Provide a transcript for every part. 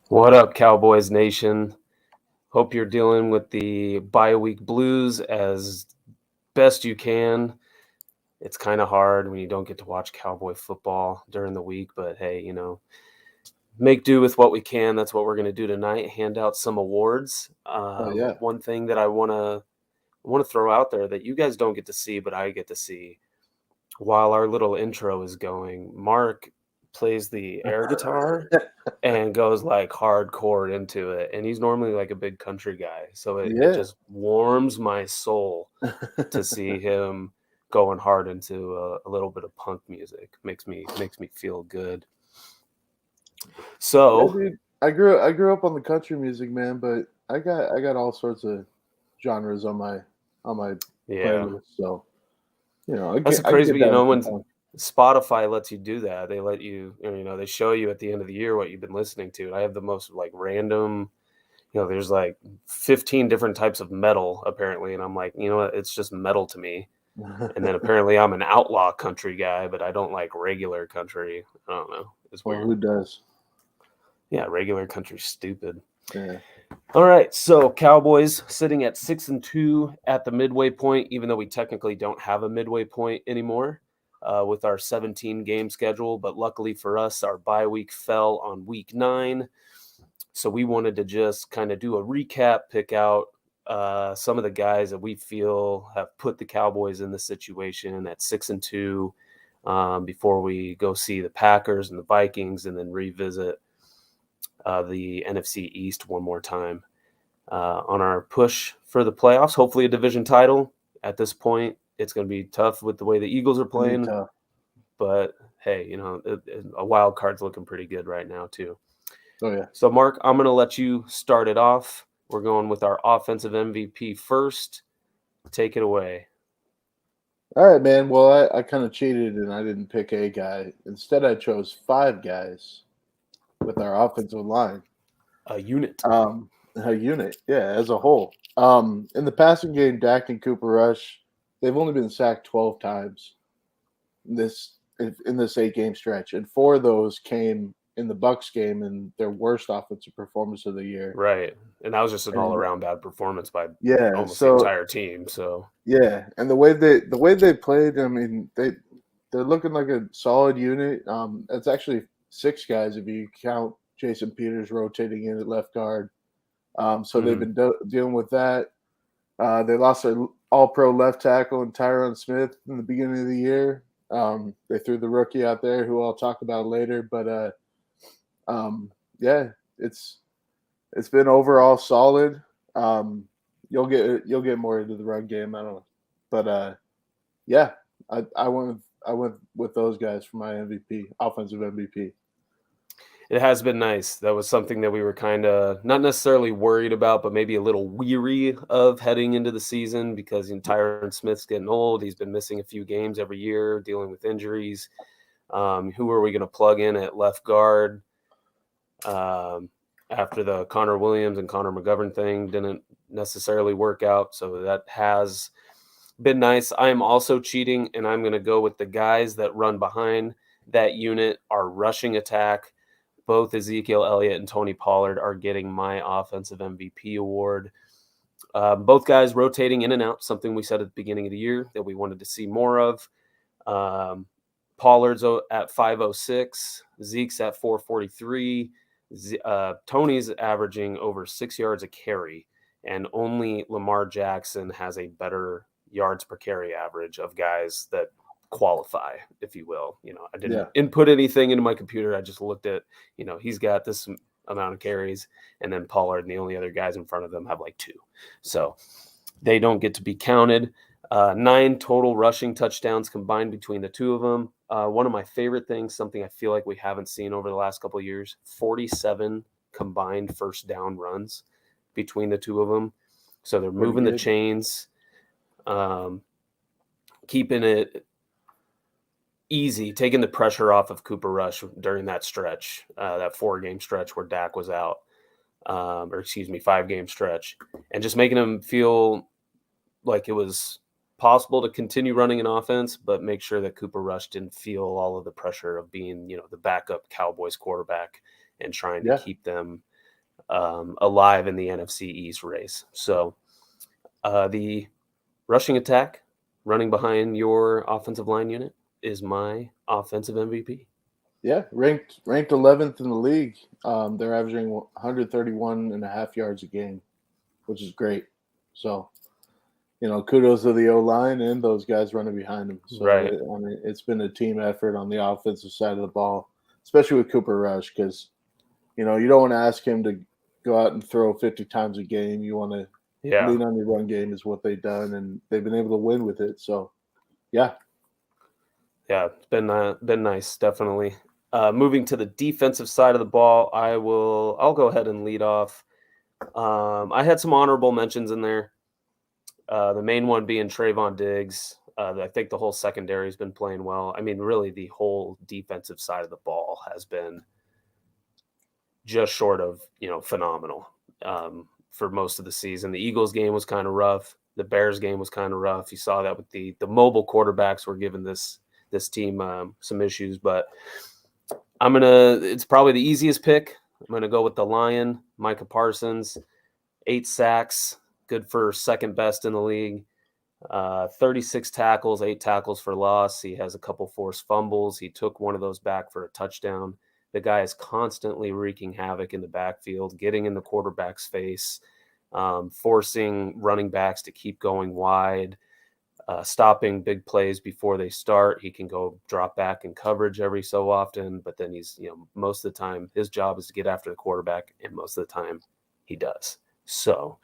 What up, Cowboys Nation? Hope you're dealing with the bye week blues as best you can. It's kind of hard when you don't get to watch Cowboy football during the week, but hey, make do with what we can. That's what we're going to do tonight. Hand out some awards. Oh yeah. One thing that I want to throw out there that you guys don't get to see, but I get to see while our little intro is going. Mark plays the air guitar and goes like hardcore into it. And he's normally like a big country guy. So it Yeah. just warms my soul to see him going hard into a little bit of punk music. Makes me feel good. Yeah, So dude. I grew up on the country music, man, but I got all sorts of genres on my yeah, playlist. So, that's I can crazy. get But down with some when fun. Spotify lets you do that, they let you, they show you at the end of the year what you've been listening to. And I have the most like random, there's like 15 different types of metal apparently. And I'm like, you know what? It's just metal to me. And then apparently I'm an outlaw country guy, but I don't like regular country. I don't know. It's Well, weird. who does? Yeah, regular country's stupid. Yeah. All right, so Cowboys sitting at 6-2 at the midway point, even though we technically don't have a midway point anymore with our 17 game schedule. But luckily for us, our bye week fell on week 9. So we wanted to just kind of do a recap, pick out some of the guys that we feel have put the Cowboys in the situation at 6-2 before we go see the Packers and the Vikings and then revisit the NFC East one more time on our push for the playoffs. Hopefully, a division title. At this point, it's going to be tough with the way the Eagles are It's gonna be playing, tough. but hey, a wild card's looking pretty good right now too. Oh yeah. So, Mark, I'm going to let you start it off. We're going with our offensive MVP first. Take it away. All right, man. Well, I kind of cheated and I didn't pick a guy. Instead, I chose five guys with our offensive line. A unit. A unit, yeah, as a whole. In the passing game, Dak and Cooper Rush, they've only been sacked 12 times this in this 8 game stretch, and four of those came in the Bucks game and their worst offensive performance of the year. Right. And that was just an all And around bad performance by yeah, almost the so entire team. So, yeah, and the way they played, I mean, they're looking like a solid unit. It's actually six guys if you count Jason Peters rotating in at left guard. So they've mhm. been dealing with that. They lost their all-pro left tackle and Tyron Smith in the beginning of the year. They threw the rookie out there, who I'll talk about later. But yeah, it's been overall solid. Um, you'll get more into the run game. I don't know, but yeah, I went with those guys for my MVP, offensive MVP. It has been nice. That was something that we were kind of not necessarily worried about, but maybe a little weary of heading into the season because Tyron Smith's getting old. He's been missing a few games every year, dealing with injuries. Who are we going to plug in at left guard um, after the Connor Williams and Connor McGovern thing didn't necessarily work out? So that has been nice. I am also cheating, and I'm going to go with the guys that run behind that unit, our rushing attack. Both Ezekiel Elliott and Tony Pollard are getting my offensive MVP award. Both guys rotating in and out, something we said at the beginning of the year that we wanted to see more of. Um, Pollard's at 506, Zeke's at 443, Tony's averaging over 6 yards a carry, and only Lamar Jackson has a better yards per carry average of guys that qualify, if you will. I didn't Yeah, input anything into my computer. I just looked at, he's got this amount of carries, and then Pollard and the only other guys in front of them have like two. So they don't get to be counted. 9 total rushing touchdowns combined between the two of them. One of my favorite things, something I feel like we haven't seen over the last couple of years, 47 combined first down runs between the two of them. So they're pretty moving the good. chains, um, keeping it easy, taking the pressure off of Cooper Rush during that stretch, that 4 game stretch where Dak was out, or excuse me, 5 game stretch, and just making him feel like it was possible to continue running an offense, but make sure that Cooper Rush didn't feel all of the pressure of being, the backup Cowboys quarterback and trying to Yeah, keep them. alive in the NFC East race. So the rushing attack, running behind your offensive line unit, is my offensive MVP. Yeah, ranked 11th in the league. They're averaging 131 and a half yards a game, which is great. So, kudos to the O line and those guys running behind them. So, Right. it's been a team effort on the offensive side of the ball, especially with Cooper Rush, because you don't want to ask him to go out and throw 50 times a game. You want to Yeah. lean on your run game, is what they've done, and they've been able to win with it. So, yeah. Yeah, it's been nice, definitely. Moving to the defensive side of the ball, I'll go ahead and lead off. I had some honorable mentions in there. The main one being Trayvon Diggs. I think the whole secondary has been playing well. I mean, really, the whole defensive side of the ball has been just short of phenomenal for most of the season. The Eagles game was kind of rough. The Bears game was kind of rough. You saw that with the mobile quarterbacks were giving this team some issues, but it's probably the easiest pick. I'm gonna go with the Lion, Micah Parsons, 8 sacks, good for second best in the league. 36 tackles, 8 tackles for loss. He has a couple forced fumbles. He took one of those back for a touchdown. The guy is constantly wreaking havoc in the backfield, getting in the quarterback's face, forcing running backs to keep going wide, stopping big plays before they start. He can go drop back in coverage every so often, but then he's, most of the time his job is to get after the quarterback, and most of the time he does. So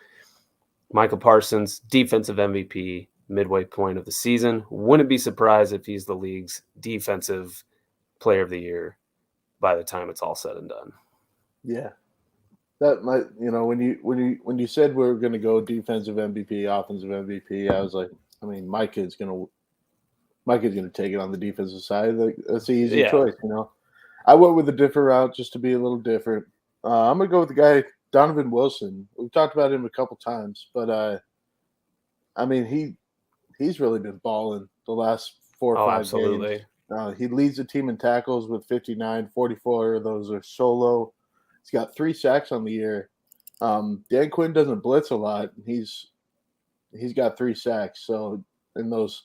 Michael Parsons, defensive MVP, midway point of the season. Wouldn't be surprised if he's the league's defensive player of the year by the time it's all said and done. Yeah. That might, when you said we were going to go defensive MVP, offensive MVP, I was like, I mean, Micah's going to take it on the defensive side. That's the easy choice, I went with a different route just to be a little different. I'm going to go with the guy, Donovan Wilson. We've talked about him a couple times, but I mean, he's really been balling the last 4 or 5 absolutely. games. He leads the team in tackles with 59, 44 of those are solo. He's got 3 sacks on the year. Dan Quinn doesn't blitz a lot. He's got 3 sacks. So in those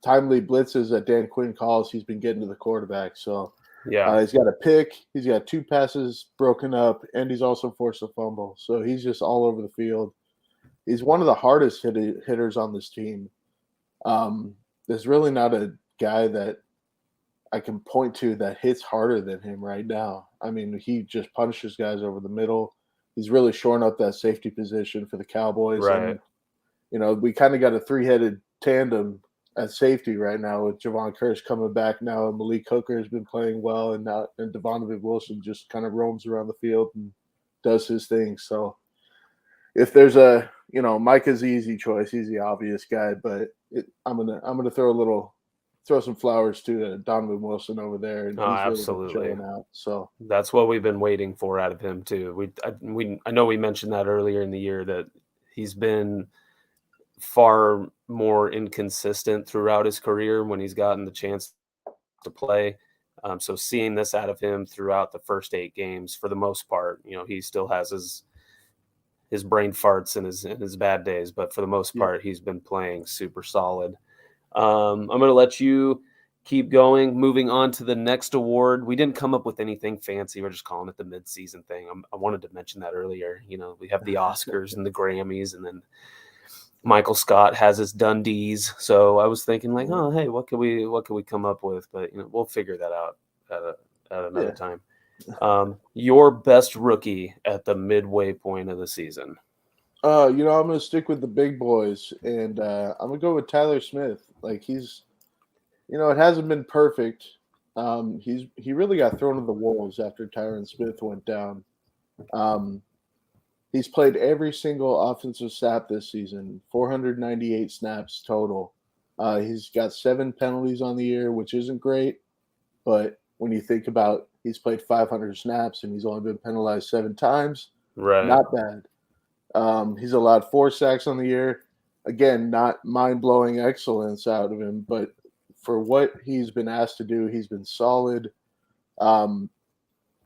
timely blitzes that Dan Quinn calls, he's been getting to the quarterback. So yeah, he's got a pick. He's got 2 passes broken up, and he's also forced a fumble. So he's just all over the field. He's one of the hardest hitters on this team. There's really not a guy that I can point to that hits harder than him right now. I mean, he just punishes guys over the middle. He's really shoring up that safety position for the Cowboys. right. And, we kind of got a 3-headed tandem at safety right now with Javon Curse coming back now. And Malik Hooker has been playing well. And Devontae Wilson just kind of roams around the field and does his thing. So if there's Micah's the easy choice. He's the obvious guy. But I'm gonna throw some flowers to Donovan Wilson over there, and he's absolutely really showing out. So that's what we've been waiting for out of him too. I know we mentioned that earlier in the year that he's been far more inconsistent throughout his career when he's gotten the chance to play. So seeing this out of him throughout the first 8 games, for the most part, he still has his brain farts and his bad days, but for the most part, he's been playing super solid. I'm going to let you keep going. Moving on to the next award. We didn't come up with anything fancy. We're just calling it the midseason thing. I wanted to mention that earlier. We have the Oscars and the Grammys, and then Michael Scott has his Dundies. So I was thinking like, oh, hey, what could we come up with? But we'll figure that out at another time. Your best rookie at the midway point of the season. I'm going to stick with the big boys, and I'm going to go with Tyler Smith. Like he's, it hasn't been perfect. He really got thrown to the wolves after Tyron Smith went down. He's played every single offensive snap this season, 498 snaps total. He's got 7 penalties on the year, which isn't great, but when you think about he's played 500 snaps and he's only been penalized 7 times, right? Not bad. He's allowed 4 sacks on the year. Again, not mind-blowing excellence out of him, but for what he's been asked to do, he's been solid.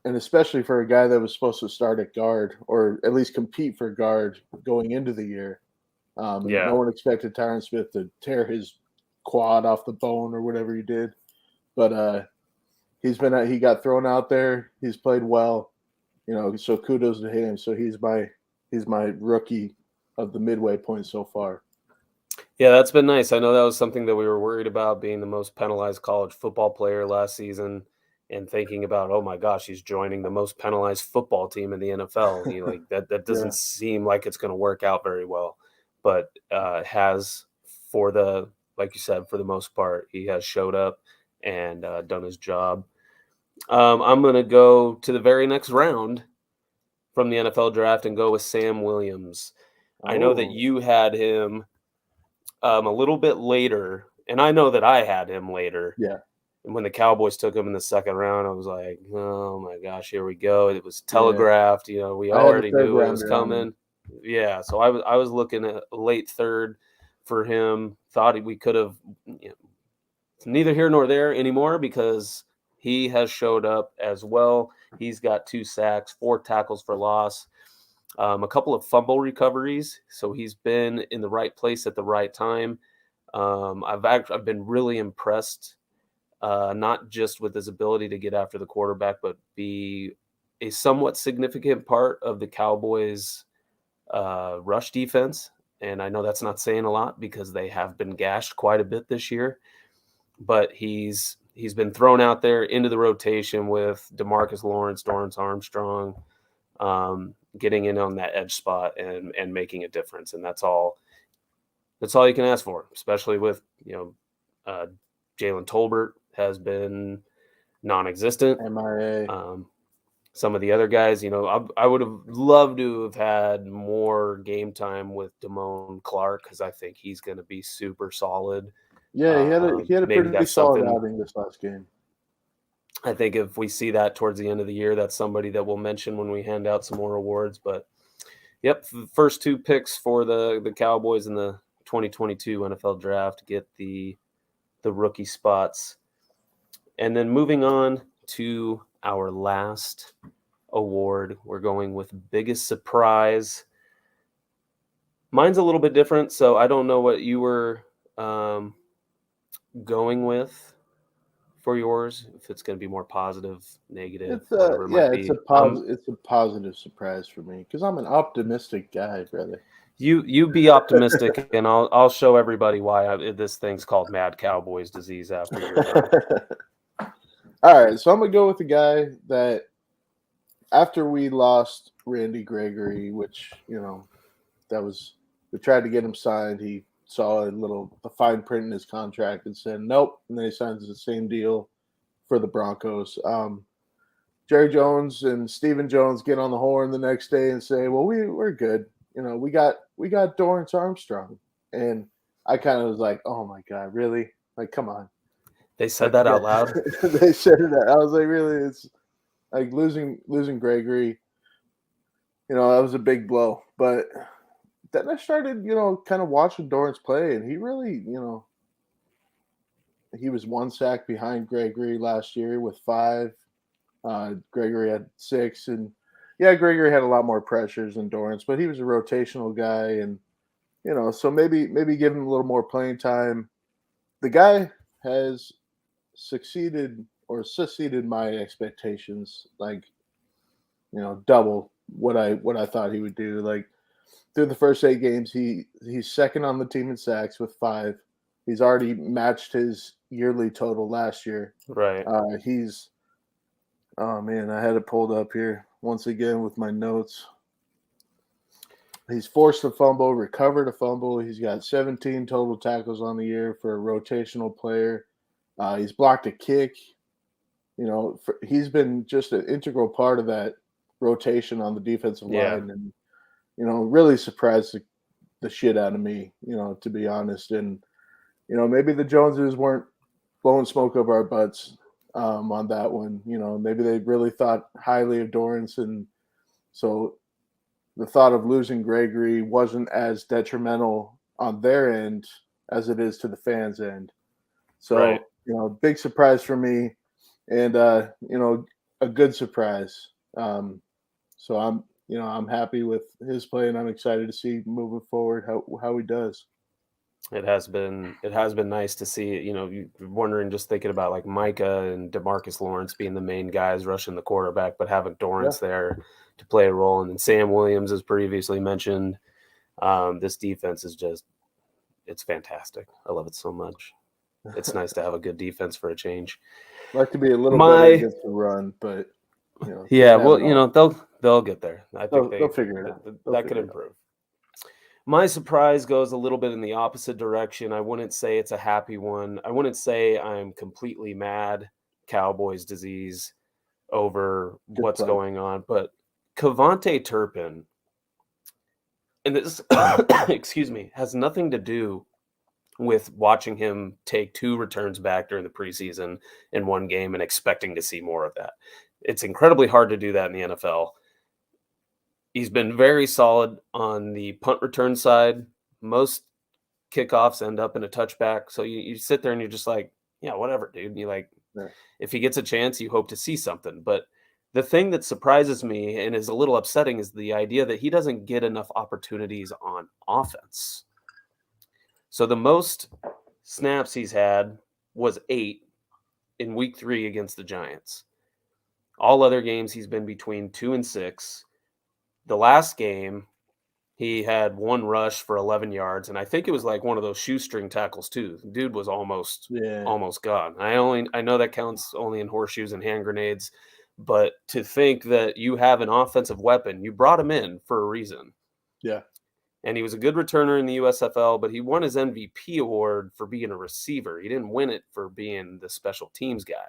and especially for a guy that was supposed to start at guard or at least compete for guard going into the year. No Yeah. one expected Tyron Smith to tear his quad off the bone or whatever he did, but he got thrown out there. He's played well, so kudos to him. So he's my rookie of the midway point so far. Yeah, that's been nice. I know that was something that we were worried about, being the most penalized college football player last season, and thinking about, oh my gosh, he's joining the most penalized football team in the NFL. That Yeah. doesn't seem like it's going to work out very well, but has for the like you said, for the most part, he has showed up and done his job. I'm going to go to the very next round from the NFL draft and go with Sam Williams. I know that Oh, you had him a little bit later, and I know that I had him later. yeah, And when the Cowboys took him in the second round, I was like, "Oh my gosh, here we go!" It was yeah. telegraphed. We I had a already third knew it was rounder on him. coming. Yeah, so I was looking at a late third for him. Thought we could have. It's neither here nor there anymore because he has showed up as well. He's got 2 sacks, 4 tackles for loss, a couple of fumble recoveries. So he's been in the right place at the right time. I've been really impressed, not just with his ability to get after the quarterback, but be a somewhat significant part of the Cowboys' rush defense. And I know that's not saying a lot because they have been gashed quite a bit this year. But he's been thrown out there into the rotation with Demarcus Lawrence, Dorrance Armstrong, getting in on that edge spot and making a difference. And that's all you can ask for, especially with uh, Jalen Tolbert has been non-existent. MIA. Some of the other guys, I would have loved to have had more game time with Damone Clark because I think he's going to be super solid. Yeah, he had a Maybe pretty that's solid something. outing this last game. I think if we see that towards the end of the year, that's somebody that we'll mention when we hand out some more awards. But yep, the first 2 picks for the Cowboys in the 2022 NFL draft get the rookie spots. And then moving on to our last award, we're going with biggest surprise. Mine's a little bit different, so I don't know what you were going with for yours, if it's going to be more positive, negative, It's whatever it might yeah, be. it's a positive surprise for me because I'm an optimistic guy, brother. You be optimistic, and I'll show everybody why this thing's called Mad Cowboys disease after you're done. All right, so I'm gonna go with the guy that after we lost Randy Gregory, which that was we tried to get him signed. He saw the fine print in his contract and said nope, and then he signs the same deal for the Broncos. Jerry Jones and Stephen Jones get on the horn the next day and say, "Well, we're good. We got Dorrance Armstrong." And I kind of was like, "Oh my god, really? Like, come on!" They said Like, that yeah, out loud. they said that. I was like, "Really?" It's like losing Gregory. That was a big blow. But then I started, kind of watching Dorrance play, and he really, he was 1 sack behind Gregory last year with 5. Gregory had 6, and yeah, Gregory had a lot more pressures than Dorrance, but he was a rotational guy, and so maybe give him a little more playing time. The guy has succeeded my expectations, like double what I thought he would do. Like through the first 8 games, he's second on the team in sacks with 5. He's already matched his yearly total last year. Right. He's Oh man, I had it pulled up here once again with my notes. He's forced a fumble, recovered a fumble. He's got 17 total tackles on the year for a rotational player. He's blocked a kick. He's been just an integral part of that rotation on the defensive Yeah. line, and really surprised the shit out of me. To be honest, and maybe the Joneses weren't blowing smoke up our butts on that one. Maybe they really thought highly of Dorrance, and so the thought of losing Gregory wasn't as detrimental on their end as it is to the fans' end. Right. So, big surprise for me. And, a good surprise. So I'm happy with his play, and I'm excited to see moving forward how he does. It has been nice to see, you're wondering, just thinking about like Micah and DeMarcus Lawrence being the main guys rushing the quarterback, but having Yeah, Dorrance there to play a role, and then Sam Williams, as previously mentioned. This defense is just, it's fantastic. I love it so much. It's nice to have a good defense for a change. like to be a little better My against the run, but Yeah, can't have well, it all. they'll get there. I think They'll figure it out. They'll that could figure it out. improve. My surprise goes a little bit in the opposite direction. I wouldn't say it's a happy one. I wouldn't say I'm completely mad, Cowboys disease, over Good what's play. going on, but Cavante Turpin, and this excuse me, has nothing to do with watching him take 2 returns back during the preseason in one game and expecting to see more of that. It's incredibly hard to do that in the NFL. He's been very solid on the punt return side. Most kickoffs end up in a touchback. So you sit there and you're just like, yeah, whatever, dude. And you like, Yeah. if he gets a chance, you hope to see something. But the thing that surprises me and is a little upsetting is the idea that he doesn't get enough opportunities on offense. So the most snaps he's had was 8 in week 3 against the Giants. All other games, he's been between 2 and 6. The last game, he had 1 rush for 11 yards, and I think it was like one of those shoestring tackles too. The dude was Yeah. almost gone. I know that counts only in horseshoes and hand grenades, but to think that you have an offensive weapon, you brought him in for a reason. Yeah. And he was a good returner in the USFL, but he won his MVP award for being a receiver. He didn't win it for being the special teams guy.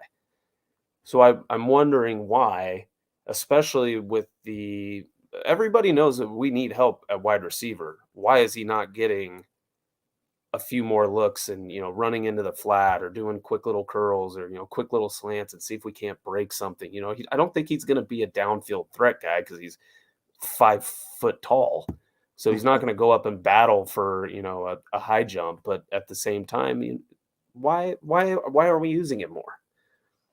So I'm wondering why, especially with the everybody knows that we need help at wide receiver. Why is he not getting a few more looks and running into the flat or doing quick little curls or quick little slants and see if we can't break something? I don't think he's going to be a downfield threat guy because he's 5 foot tall. So he's not going to go up and battle for a high jump. But at the same time, why are we using him more?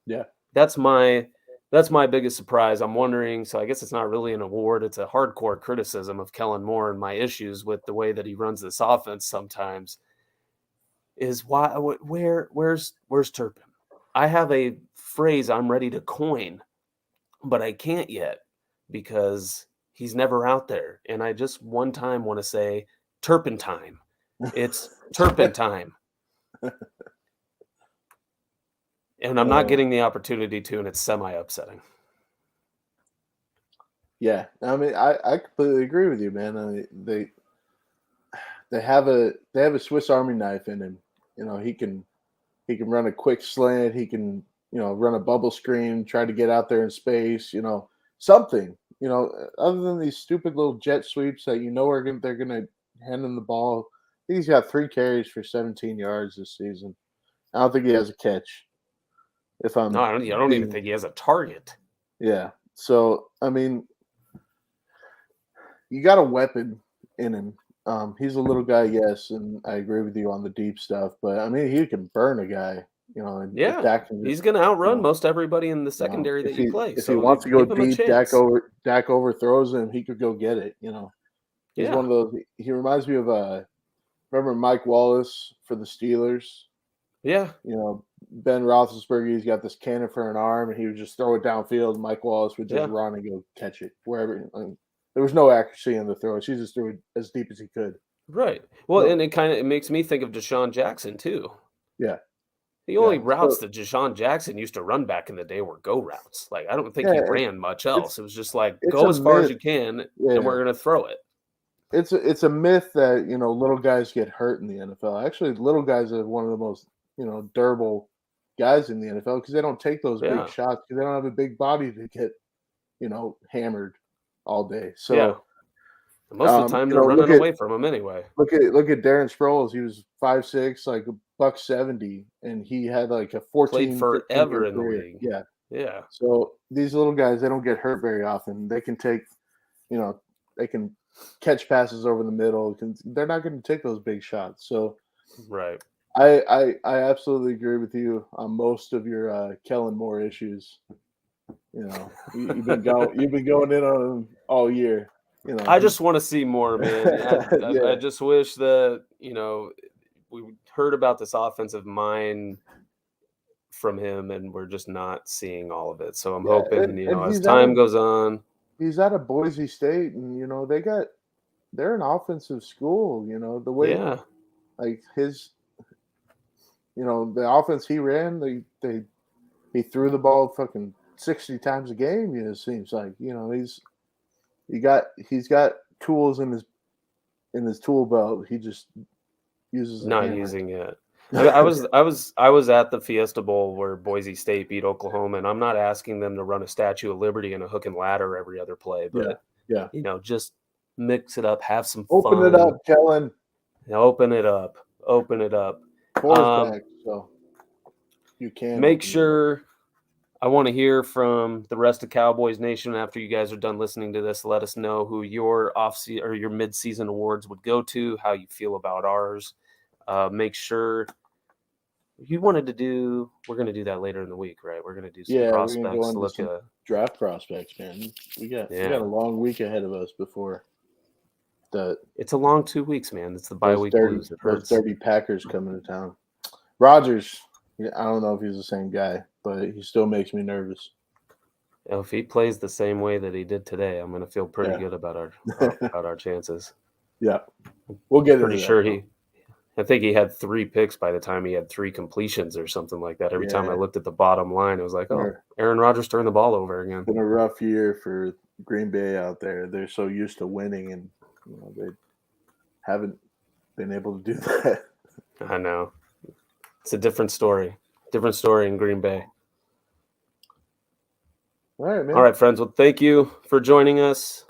Yeah. That's my biggest surprise. I'm wondering, so I guess it's not really an award, it's a hardcore criticism of Kellen Moore and my issues with the way that he runs this offense sometimes, is where's Turpin? I have a phrase I'm ready to coin, but I can't yet because he's never out there. And I just one time want to say turpentine. It's turpentine. And I'm not Uh, getting the opportunity to, and it's semi upsetting. yeah. I mean, I completely agree with you, man. I mean, they have a Swiss Army knife in him. He can run a quick slant. He can run a bubble screen, try to get out there in space. Something. Other than these stupid little jet sweeps that they're gonna hand him the ball. I think he's got 3 carries for 17 yards this season. I don't think he has a catch. If No, I'm I don't even being think he has a target. Yeah. So I mean, you got a weapon in him. He's a little guy, yes, and I agree with you on the deep stuff. But I mean, he can burn a guy, and if Yeah, Dak can he's just, going to you outrun know, most everybody in the secondary that if you he play. if he So wants to go give him a deep, chance. Dak overthrows him, he could go get it. He's Yeah, one of those. He reminds me of remember Mike Wallace for the Steelers. yeah, Ben Roethlisberger, he's got this cannon for an arm, and he would just throw it downfield. Mike Wallace would just yeah. run and go catch it wherever. There was no accuracy in the throw. He just threw it as deep as he could. Right. Well, So and it makes me think of Deshaun Jackson too. yeah, The only yeah. routes So that Deshaun Jackson used to run back in the day were go routes. Like I don't think he yeah, ran much it's else. It was just like it's go a as far as myth. you can, and Yeah, we're going to throw it. it's a myth that little guys get hurt in the NFL. Actually, little guys are one of the most durable guys in the NFL because they don't take those big Yeah, shots because they don't have a big body to get hammered all day. yeah. So Most of the time they're look running at away from him anyway. Darren Sproles. He was 5'6", like a buck 70, and he had like a Played 14, 15 forever year in the career. league. Yeah. Yeah, So these little guys, they don't get hurt very often. They can take, they can catch passes over the middle. They're not going to take those big shots. So right. I absolutely agree with you on most of your Kellen Moore issues. You know, you've been going in on him all year. You know, I just want to see more, man. I yeah, just wish that, we heard about this offensive mind from him and we're just not seeing all of it. So I'm yeah, hoping, and as time goes on. he's out of Boise State, and they're an offensive school. You know the way Yeah. like the offense he ran, he threw the ball fucking 60 times a game. It seems like he's got tools in his tool belt. He just uses a Not hammer. using it. I was at the Fiesta Bowl where Boise State beat Oklahoma, and I'm not asking them to run a Statue of Liberty and a hook and ladder every other play, Yeah, but yeah. just mix it up, have some Open it fun, up, Kellen. open it up, open it up. Four's back, so you can Make open it up. sure I want to hear from the rest of Cowboys Nation after you guys are done listening to this. Let us know who your off-season or your mid-season awards would go to, how you feel about ours. Make sure you wanted to do. We're going to do that later in the week, right? We're going to do some Yeah, we're gonna go prospects. into Look some at draft prospects, man. We got yeah. a long week ahead of us before It's a long 2 weeks, man. It's the bye week blues. It those hurts. dirty Packers coming to town. Rodgers, I don't know if he's the same guy, but he still makes me nervous. If he plays the same way that he did today, I'm going to feel pretty good about our chances. Yeah, we'll get Pretty into sure that. I think he had 3 picks by the time he had 3 completions or something like that. Every time I Yeah. looked at the bottom line, it was like, oh, Aaron Rodgers turned the ball over again. Been a rough year for Green Bay out there. They're so used to winning, and they haven't been able to do that. I know. It's a different story. Different story in Green Bay. All right, man. All right, friends. Well, thank you for joining us.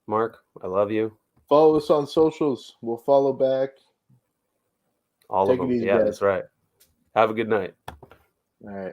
Mark, I love you. Follow us on socials. We'll follow back. All of them. Yeah, that's right. Have a good night. All right.